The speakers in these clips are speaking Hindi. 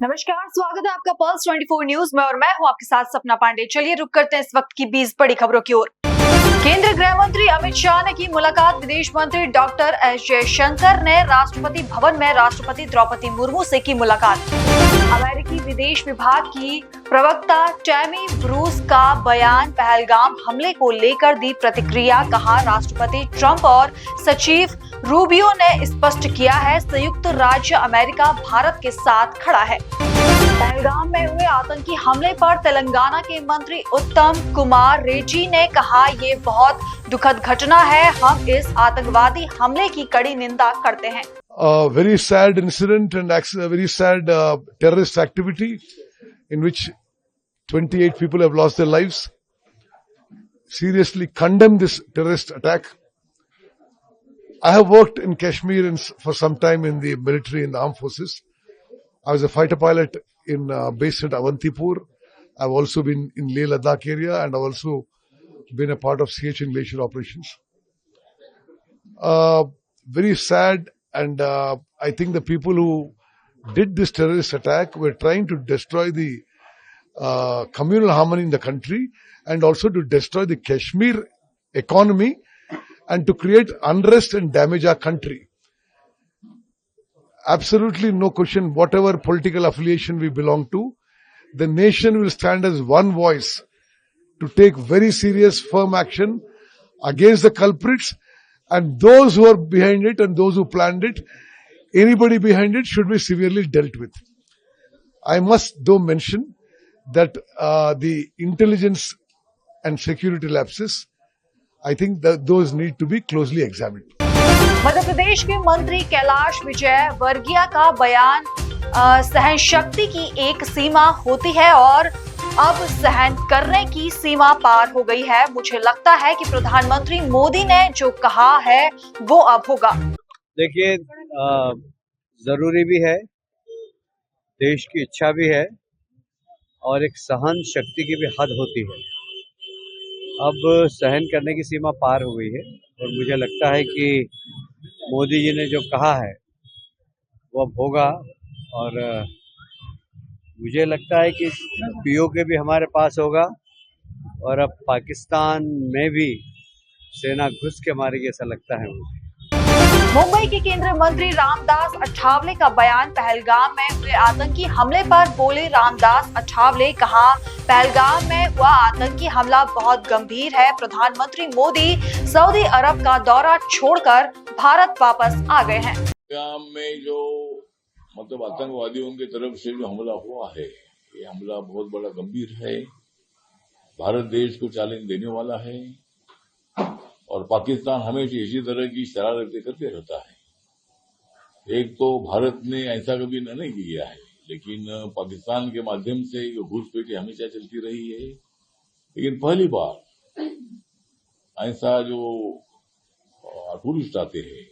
नमस्कार, स्वागत है आपका पल्स 24 न्यूज में और मैं हूं आपके साथ सपना पांडे। चलिए रुक करते हैं इस वक्त की 20 बड़ी खबरों की ओर। केंद्रीय गृह मंत्री अमित शाह ने की मुलाकात विदेश मंत्री डॉक्टर एस जयशंकर ने राष्ट्रपति भवन में राष्ट्रपति द्रौपदी मुर्मू से की मुलाकात। अमेरिकी विदेश विभाग की प्रवक्ता टैमी ब्रूस का बयान, पहलगाम हमले को लेकर दी प्रतिक्रिया, कहा राष्ट्रपति ट्रंप और सचिव रूबियो ने स्पष्ट किया है संयुक्त राज्य अमेरिका भारत के साथ खड़ा है। पहलगाम में हुए आतंकी हमले पर तेलंगाना के मंत्री उत्तम कुमार रेड्डी ने कहा, ये बहुत दुखद घटना है, हम इस आतंकवादी हमले की कड़ी निंदा करते हैं। Very sad incident and very sad terrorist activity in which 28 people have lost their lives. Seriously condemn this terrorist attack. I have worked in Kashmir for some time in the military and the armed forces. I was a fighter pilot based at Avantipur. I've also been in Leh Ladakh area and I've also been a part of CH Glacier operations. Very sad, and I think the people who did this terrorist attack were trying to destroy the communal harmony in the country and also to destroy the Kashmir economy and to create unrest and damage our country. Absolutely no question, whatever political affiliation we belong to, the nation will stand as one voice to take very serious, firm action against the culprits, and those who are behind it and those who planned it, anybody behind it should be severely dealt with. I must though mention that the intelligence and security lapses, I think that those need to be closely examined. Madhya Pradesh के मंत्री कैलाश विजय वर्गीय का बयान, सहन शक्ति की एक सीमा होती है और अब सहन करने की सीमा पार हो गई है। मुझे लगता है कि प्रधानमंत्री मोदी ने जो कहा है वो अब होगा। देखिए, जरूरी भी है, देश की इच्छा भी है और एक सहन शक्ति की भी हद होती है। अब सहन करने की सीमा पार हो गई है और मुझे लगता है कि मोदी जी ने जो कहा है वो अब होगा। और मुझे लगता है कि पीओके भी हमारे पास होगा और अब पाकिस्तान में भी सेना घुस के मारेगी, ऐसा लगता है मुझे। मुंबई के केंद्रीय मंत्री रामदास अठावले का बयान, पहलगाम में हुए आतंकी हमले पर बोले रामदास अठावले, कहा पहलगाम में हुआ आतंकी हमला बहुत गंभीर है। प्रधानमंत्री मोदी सऊदी अरब का दौरा छोड़कर भारत वापस आ गए हैं। पहलगाम में जो मतलब आतंकवादियों की तरफ से जो हमला हुआ है, ये हमला बहुत बड़ा गंभीर है, भारत देश को चैलेंज देने वाला है और पाकिस्तान हमेशा इसी तरह की शरारतें करते रहता है। एक तो भारत ने ऐसा कभी नहीं किया है, लेकिन पाकिस्तान के माध्यम से ये घुसपैठी हमेशा चलती रही है। लेकिन पहली बार ऐसा जो टूरिस्ट आते हैं,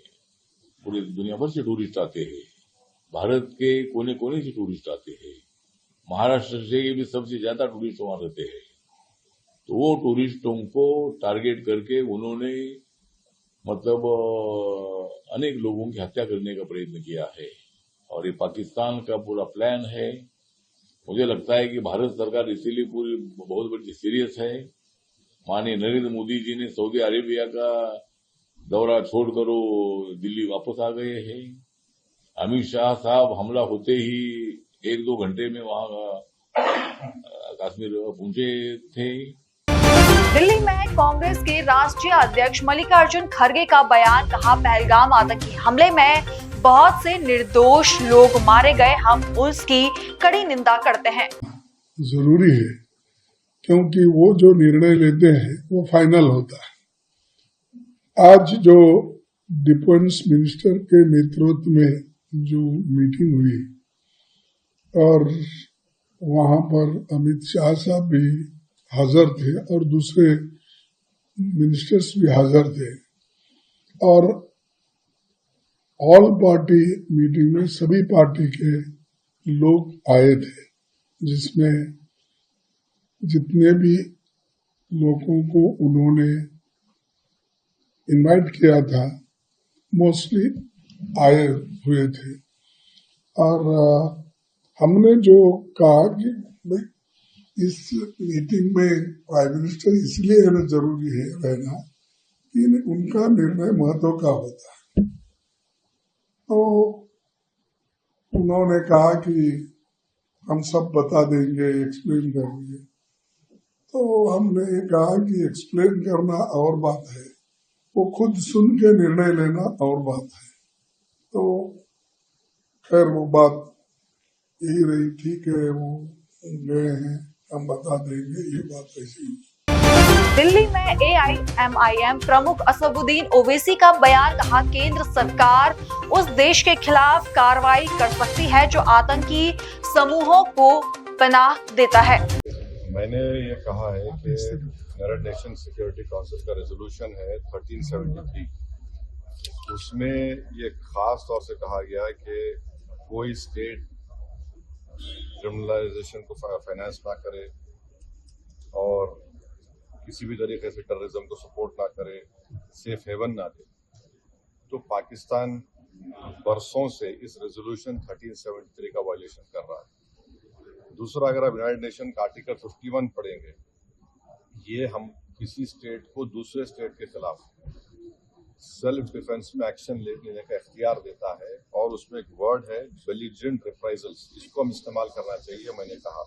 पूरी दुनिया भर से टूरिस्ट आते हैं, भारत के कोने कोने से टूरिस्ट आते हैं, महाराष्ट्र से भी सबसे ज्यादा टूरिस्ट वहां रहते हैं, तो वो टूरिस्टों को टारगेट करके उन्होंने मतलब अनेक लोगों की हत्या करने का प्रयत्न किया है और ये पाकिस्तान का पूरा प्लान है। मुझे लगता है कि भारत सरकार इसीलिए पूरी बहुत बड़ी सीरियस है। माननीय नरेंद्र मोदी जी ने सऊदी अरेबिया का दौरा छोड़कर वो दिल्ली वापस आ गए हैं। अमित शाह साहब हमला होते ही 1-2 घंटे में वहां कश्मीर पहुंचे थे। दिल्ली में कांग्रेस के राष्ट्रीय अध्यक्ष मल्लिकार्जुन खड़गे का बयान, कहा पहलगाम आतंकी हमले में बहुत से निर्दोष लोग मारे गए, हम उसकी कड़ी निंदा करते हैं। जरूरी है क्योंकि वो जो निर्णय लेते हैं वो फाइनल होता है। आज जो डिफेंस मिनिस्टर के नेतृत्व में जो मीटिंग हुई और वहां पर अमित शाह साहब भी हाजिर थे और दूसरे मिनिस्टर्स भी हाजिर थे और ऑल पार्टी मीटिंग में सभी पार्टी के लोग आए थे, जिसमें जितने भी लोगों को उन्होंने इनवाइट किया था मोस्टली आए हुए थे और हमने जो कहा कि भाई इस मीटिंग में प्राइम मिनिस्टर इसलिए रहना जरूरी है रहना कि उनका निर्णय महत्व का होता है। तो उन्होंने कहा कि हम सब बता देंगे, एक्सप्लेन करेंगे। तो हमने कहा कि एक्सप्लेन करना और बात है, वो खुद सुन के निर्णय लेना और बात है। तो खैर वो बात यही रही, ठीक है वो गए हैं, हम बता देंगे, ये बात ऐसी ही। दिल्ली में AIMIM प्रमुख असदुद्दीन ओवैसी का बयान, कहा केंद्र सरकार उस देश के खिलाफ कार्रवाई कर सकती है जो आतंकी समूहों को पनाह देता है। मैंने ये कहा है कि यूनाइटेड नेशन सिक्योरिटी काउंसिल का रेजोल्यूशन है 1373, उसमें ये खास तौर से कहा गया है कि कोई स्टेट क्रिमिनलाइजेशन को फाइनेंस ना करे और किसी भी तरीके से टेररिज्म को सपोर्ट ना करे, सेफ हेवन ना दे। तो पाकिस्तान बरसों से इस रेजोल्यूशन 1373 का वायलेशन कर रहा है। दूसरा, अगर आप यूनाइटेड नेशन का आर्टिकल 51 पढ़ेंगे, ये हम किसी स्टेट को दूसरे स्टेट के खिलाफ सेल्फ डिफेंस में एक्शन लेने का इख्तियार देता है और उसमें एक वर्ड है बेलिजेंट रिप्राइजल्स, इसको हम इस्तेमाल करना चाहिए, मैंने कहा।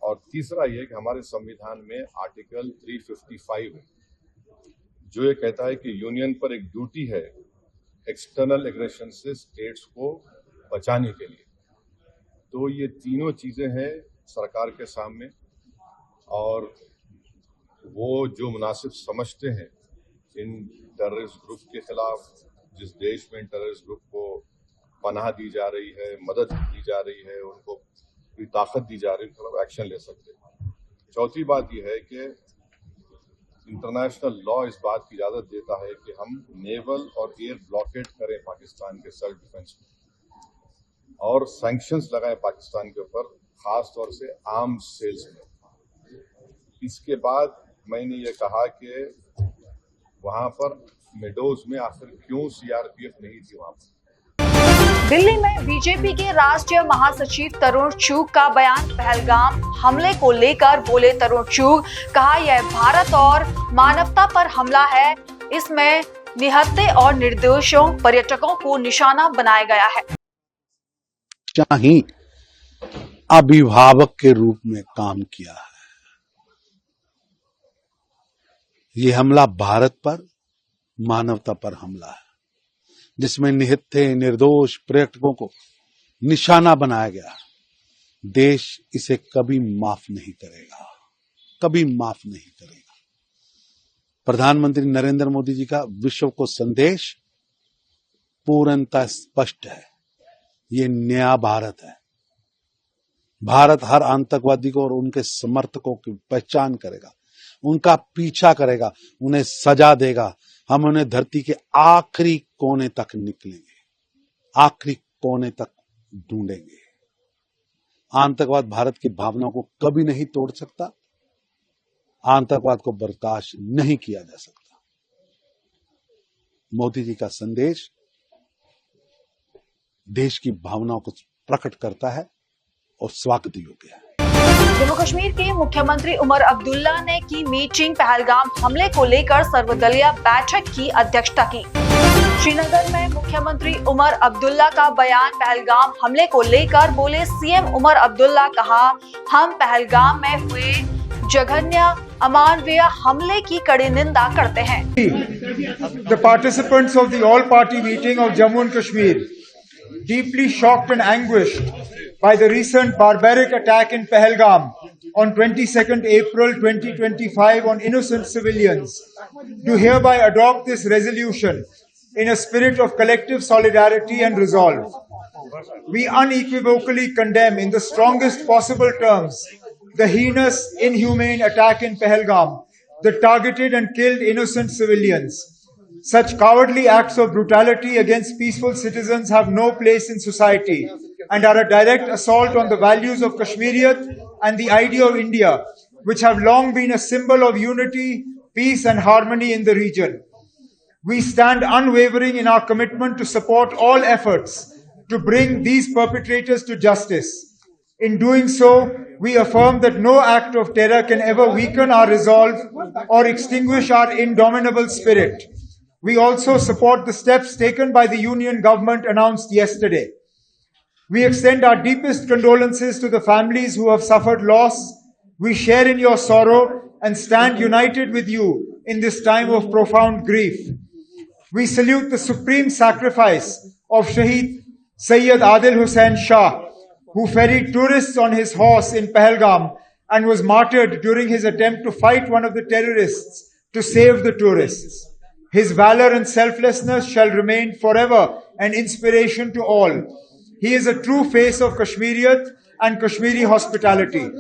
और तीसरा ये कि हमारे संविधान में आर्टिकल 355 है जो ये कहता है कि यूनियन पर एक ड्यूटी है एक्सटर्नल एग्रेशन से स्टेट्स को बचाने के लिए। तो ये तीनों चीजें हैं सरकार के सामने और वो जो मुनासिब समझते हैं इन टेररिस्ट ग्रुप के खिलाफ, जिस देश में टेररिस्ट ग्रुप को पनाह दी जा रही है, मदद दी जा रही है, उनको भी ताकत दी जा रही है, तो एक्शन ले सकते हैं। चौथी बात यह है कि इंटरनेशनल लॉ इस बात की इजाजत देता है कि हम नेवल और एयर ब्लॉकेट करें पाकिस्तान के सेल्फ डिफेंस में और सैंक्शंस लगाएं पाकिस्तान के ऊपर, खास तौर से आर्म्स सेल्स में। इसके बाद मैंने ये कहा कि वहां पर मेडोज में आखिर क्यों CRPF नहीं थी वहां पर। दिल्ली में बीजेपी के राष्ट्रीय महासचिव तरुण चुग का बयान, पहलगाम हमले को लेकर बोले तरुण चुग, कहा यह भारत और मानवता पर हमला है, इसमें निहत्थे और निर्दोषों पर्यटकों को निशाना बनाया गया है। चाहे अभिभावक के रूप में काम किया है। ये हमला भारत पर, मानवता पर हमला है, जिसमें निहत्थे निर्दोष पर्यटकों को निशाना बनाया गया। देश इसे कभी माफ नहीं करेगा, कभी माफ नहीं करेगा। प्रधानमंत्री नरेंद्र मोदी जी का विश्व को संदेश पूर्णतः स्पष्ट है, ये नया भारत है। भारत हर आतंकवादी को और उनके समर्थकों की पहचान करेगा, उनका पीछा करेगा, उन्हें सजा देगा। हम उन्हें धरती के आखिरी कोने तक निकलेंगे, आखिरी कोने तक ढूंढेंगे। आतंकवाद भारत की भावनाओं को कभी नहीं तोड़ सकता, आतंकवाद को बर्दाश्त नहीं किया जा सकता। मोदी जी का संदेश देश की भावनाओं को प्रकट करता है और स्वागत योग्य है। जम्मू कश्मीर के मुख्यमंत्री उमर अब्दुल्ला ने की मीटिंग, पहलगाम हमले को लेकर सर्वदलीय बैठक की अध्यक्षता की। श्रीनगर में मुख्यमंत्री उमर अब्दुल्ला का बयान, पहलगाम हमले को लेकर बोले CM उमर अब्दुल्ला, कहा हम पहलगाम में हुए जघन्य अमानवीय हमले की कड़ी निंदा करते हैं। The participants of the all-party meeting of Jammu and Kashmir, deeply shocked and anguished by the recent barbaric attack in Pahalgam on 22nd April 2025 on innocent civilians, do hereby adopt this resolution in a spirit of collective solidarity and resolve. We unequivocally condemn in the strongest possible terms the heinous, inhumane attack in Pahalgam that targeted and killed innocent civilians. Such cowardly acts of brutality against peaceful citizens have no place in society and are a direct assault on the values of Kashmiriyat and the idea of India, which have long been a symbol of unity, peace and harmony in the region. We stand unwavering in our commitment to support all efforts to bring these perpetrators to justice. In doing so, we affirm that no act of terror can ever weaken our resolve or extinguish our indomitable spirit. We also support the steps taken by the Union government announced yesterday. We extend our deepest condolences to the families who have suffered loss. We share in your sorrow and stand united with you in this time of profound grief. We salute the supreme sacrifice of Shaheed Sayyid Adil Hussain Shah, who ferried tourists on his horse in Pahalgam and was martyred during his attempt to fight one of the terrorists to save the tourists. His valor and selflessness shall remain forever an inspiration to all. He is a true face of Kashmiriyat and Kashmiri hospitality.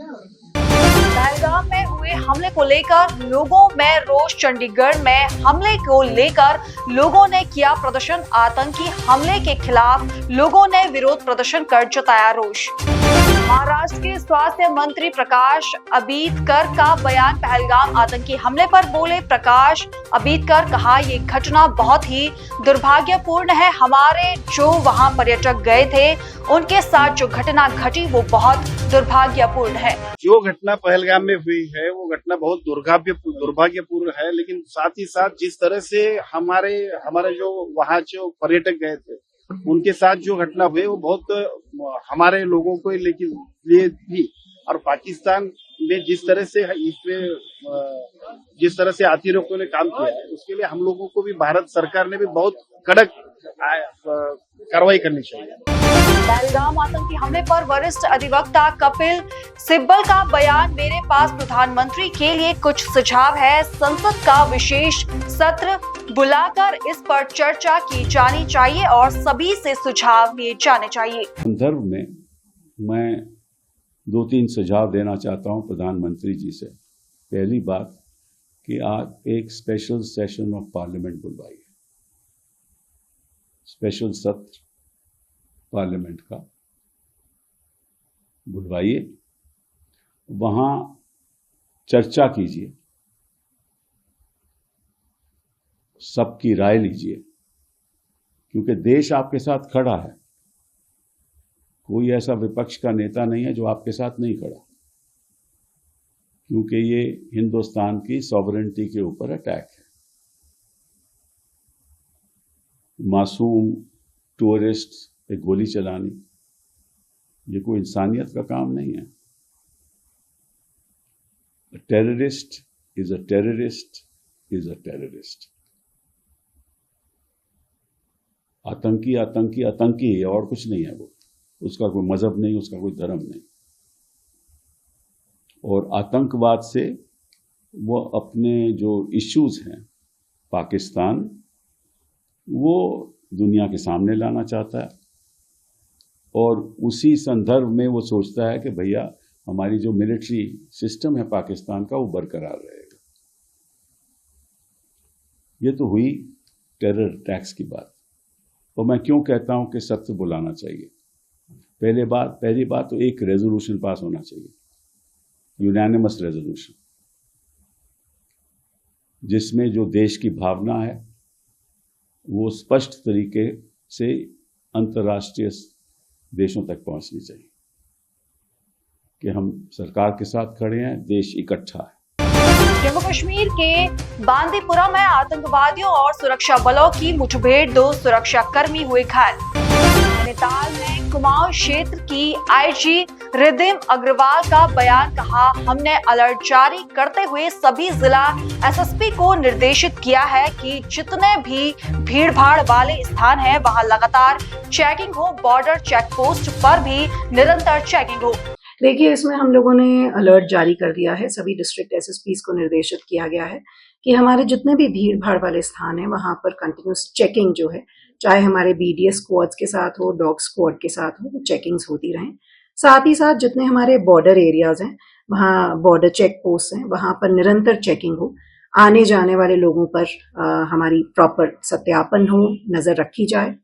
Pahalgam में हुए हमले को लेकर लोगों में रोष। चंडीगढ़ में हमले को लेकर लोगों ने किया प्रदर्शन। आतंकी हमले के खिलाफ लोगों ने विरोध प्रदर्शन कर जताया रोष। महाराष्ट्र के स्वास्थ्य मंत्री प्रकाश अबीदकर का बयान। पहलगाम आतंकी हमले पर बोले प्रकाश अबीदकर, कहा ये घटना बहुत ही दुर्भाग्यपूर्ण है। हमारे जो वहां पर्यटक गए थे उनके साथ जो घटना घटी वो बहुत दुर्भाग्यपूर्ण है। जो घटना पहलगाम में हुई है वो घटना बहुत दुर्भाग्यपूर्ण है, लेकिन साथ ही साथ जिस तरह से हमारे जो वहाँ जो पर्यटक गए थे उनके साथ जो घटना हुई वो बहुत हमारे लोगों को लिए भी, और पाकिस्तान में जिस तरह से आतंकियों ने काम किया है उसके लिए हम लोगों को भी भारत सरकार ने भी बहुत कड़क कार्रवाई करनी चाहिए। पहलगाम आतंकी हमले पर वरिष्ठ अधिवक्ता कपिल सिब्बल का बयान। मेरे पास प्रधानमंत्री के लिए कुछ सुझाव है। संसद का विशेष सत्र बुलाकर इस पर चर्चा की जानी चाहिए और सभी से सुझाव लिए जाने चाहिए। संदर्भ में मैं 2-3 सुझाव देना चाहता हूं प्रधानमंत्री जी से। पहली बात कि आज एक स्पेशल सेशन ऑफ पार्लियामेंट बुलवाइए, स्पेशल सत्र पार्लियामेंट का बुलवाइए, वहां चर्चा कीजिए, सबकी राय लीजिए, क्योंकि देश आपके साथ खड़ा है। कोई ऐसा विपक्ष का नेता नहीं है जो आपके साथ नहीं खड़ा, क्योंकि ये हिंदुस्तान की सॉवरेनिटी के ऊपर अटैक है। मासूम टूरिस्ट पे गोली चलानी ये कोई इंसानियत का काम नहीं है। Terrorist is a terrorist is a terrorist. आतंकी आतंकी आतंकी है और कुछ नहीं है। वो उसका कोई मजहब नहीं, उसका कोई धर्म नहीं। और आतंकवाद से वो अपने जो इश्यूज हैं पाकिस्तान वो दुनिया के सामने लाना चाहता है, और उसी संदर्भ में वो सोचता है कि भैया हमारी जो मिलिट्री सिस्टम है पाकिस्तान का वो बरकरार रहेगा। ये तो हुई टेरर अटैक्स की बात। तो मैं क्यों कहता हूं कि सत्र बुलाना चाहिए। पहली बात तो एक रेजोल्यूशन पास होना चाहिए, यूनानिमस रेजोल्यूशन, जिसमें जो देश की भावना है वो स्पष्ट तरीके से अंतर्राष्ट्रीय देशों तक पहुंचनी चाहिए कि हम सरकार के साथ खड़े हैं, देश इकट्ठा है। जम्मू कश्मीर के बांदीपुरा में आतंकवादियों और सुरक्षा बलों की मुठभेड़, 2 सुरक्षाकर्मी हुए घायल। नैनीताल में कुमाऊं क्षेत्र की आईजी रिद्धिम अग्रवाल का बयान। कहा, हमने अलर्ट जारी करते हुए सभी जिला एसएसपी को निर्देशित किया है कि जितने भी भीड़ भाड़ वाले स्थान हैं वहां लगातार चेकिंग हो, बॉर्डर चेक पोस्ट पर भी निरंतर चेकिंग हो। देखिए, इसमें हम लोगों ने अलर्ट जारी कर दिया है। सभी डिस्ट्रिक्ट एसएसपीज को निर्देशित किया गया है कि हमारे जितने भी भीड़ भाड़ वाले स्थान हैं वहां पर कंटिन्यूस चेकिंग जो है, चाहे हमारे बीडीएस स्क्वाड्स के साथ हो, डॉग स्क्वाड के साथ हो, वो चेकिंग्स होती रहें। साथ ही साथ जितने हमारे बॉर्डर एरियाज हैं, वहाँ बॉर्डर चेक पोस्ट हैं, वहां पर निरंतर चेकिंग हो। आने जाने वाले लोगों पर हमारी प्रॉपर सत्यापन हो, नजर रखी जाए।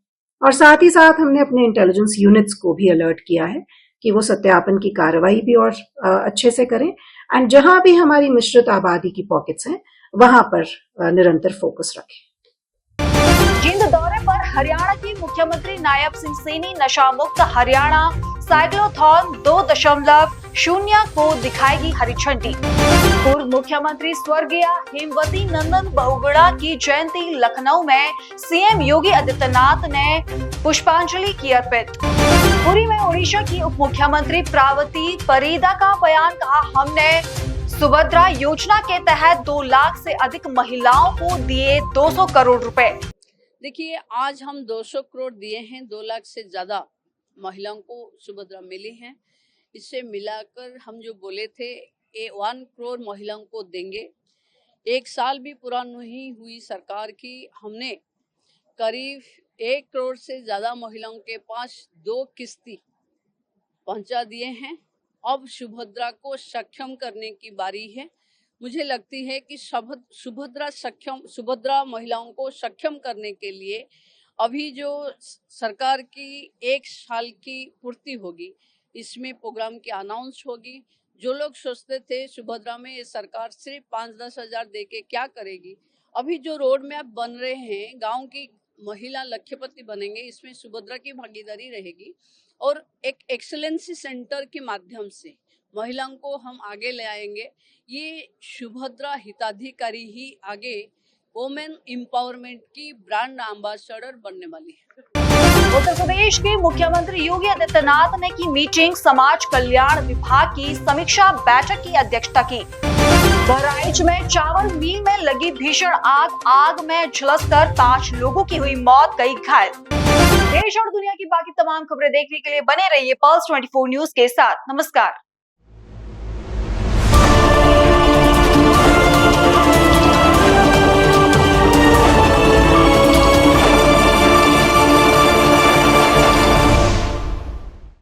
और साथ ही साथ हमने अपने इंटेलिजेंस यूनिट्स को भी अलर्ट किया है कि वो सत्यापन की कार्रवाई भी और अच्छे से करें, एंड जहां भी हमारी मिश्रित आबादी की पॉकेट्स हैं वहां पर निरंतर फोकस रखें। जींद दौरे पर हरियाणा की मुख्यमंत्री नायब सिंह सैनी नशा मुक्त हरियाणा साइक्लोथॉन 2.0 को दिखाएगी हरी झंडी। पूर्व मुख्यमंत्री स्वर्गीय हेमवती नंदन बहुगुणा की जयंती लखनऊ में सीएम योगी आदित्यनाथ ने पुष्पांजलि की अर्पित। पुरी में ओडिशा की उप मुख्यमंत्री प्रावती परीदा का बयान, कहा हमने सुभद्रा योजना के तहत 2 लाख से अधिक महिलाओं को दिए 200 करोड़ रुपए। देखिए, आज हम 200 करोड़ दिए हैं, 2 लाख से ज्यादा महिलाओं को सुभद्रा मिली हैं। इससे मिलाकर हम जो बोले थे 1 करोड़ महिलाओं को देंगे। 1 साल भी पूरा नहीं हुई सरकार की, हमने करीब 1 करोड़ से ज्यादा महिलाओं के पास 2 किस्ती पहुंचा दिए हैं। अब सुभद्रा को सक्षम करने की बारी है। मुझे लगती है कि सुभद्रा महिलाओं को सक्षम करने के लिए अभी जो सरकार की 1 साल की पूर्ति होगी, इसमें प्रोग्राम की अनाउंस होगी। जो लोग सोचते थे सुभद्रा में ये सरकार सिर्फ 5-10 हजार दे के क्या करेगी, अभी जो रोड मैप बन रहे हैं, गांव की महिला लक्ष्यपति बनेंगे, इसमें सुभद्रा की भागीदारी रहेगी और एक एक्सेलेंसी सेंटर के माध्यम से महिलाओं को हम आगे ले आएंगे। ये सुभद्रा हिताधिकारी ही आगे वुमेन एम्पावरमेंट की ब्रांड एम्बेसडर बनने वाली है। उत्तर प्रदेश के मुख्यमंत्री योगी आदित्यनाथ ने की मीटिंग, समाज कल्याण विभाग की समीक्षा बैठक की अध्यक्षता की। बहराइच में चावल मिल में लगी भीषण आग में झुलसकर 5 लोगों की हुई मौत, कई घायल। देश और दुनिया की बाकी तमाम खबरें देखने के लिए बने रहिए पल्स 24 न्यूज के साथ। नमस्कार।